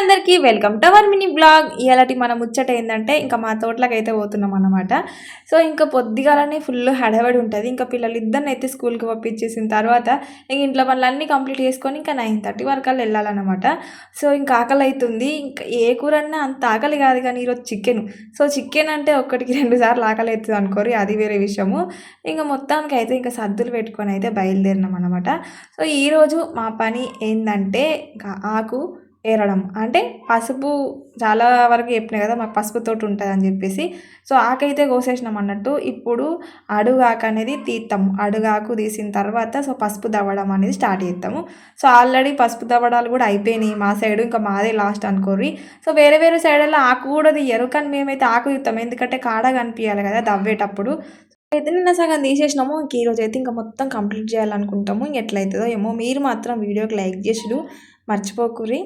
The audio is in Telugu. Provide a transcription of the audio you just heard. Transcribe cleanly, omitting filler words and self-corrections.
అందరికీ welcome to our mini blog. ఇలాంటి మన ముచ్చట ఏంటంటే ఇంకా మా తోటలకు అయితే పోతున్నాం అన్నమాట. సో ఇంకా పొద్దుగాలనే ఫుల్ హడావిడి ఉంటుంది. ఇంకా పిల్లలు ఇద్దరిని అయితే స్కూల్కి పంపించేసిన తర్వాత ఇంక ఇంట్లో పనులన్నీ కంప్లీట్ చేసుకొని ఇంకా 9:30 వరకు వెళ్ళాలన్నమాట. సో ఇంకా ఆకలి అవుతుంది. ఇంకా ఏ కూర అన్నా అంత ఆకలి కాదు కానీ ఈరోజు చికెన్. సో చికెన్ అంటే ఒకటికి 2 సార్లు ఆకలి అవుతుంది అనుకోరి, అది వేరే విషయము. ఇంకా మొత్తానికి అయితే ఇంకా సద్దులు పెట్టుకొని అయితే బయలుదేరినాం అనమాట. సో ఈరోజు మా పని ఏంటంటే ఇంకా ఆకు ఏరడం. అంటే పసుపు చాలా వరకు చెప్పినా కదా మాకు పసుపుతోటి ఉంటుందని చెప్పేసి. సో ఆకైతే కోసేసినాం అన్నట్టు. ఇప్పుడు అడుగాకు అనేది తీస్తాము. అడుగాకు తీసిన తర్వాత సో పసుపు దవ్వడం అనేది స్టార్ట్ చేస్తాము. సో ఆల్రెడీ పసుపు దవ్వడాలు కూడా అయిపోయినాయి మా సైడు. ఇంకా మాదే లాస్ట్ అనుకోర్రి. సో వేరే వేరే సైడ్లో ఆకు కూడా తీయరు, కానీ మేమైతే ఆకు తీస్తాం. ఎందుకంటే కాడ కనిపించాలి కదా దవ్వేటప్పుడు. అయితే నిన్న సగం తీసేసినాము. ఇంక ఈరోజు అయితే ఇంకా మొత్తం కంప్లీట్ చేయాలనుకుంటాము. ఎట్లయితుందో ఏమో. మీరు మాత్రం వీడియోకి లైక్ చేసుడు మర్చిపోకుర్రి.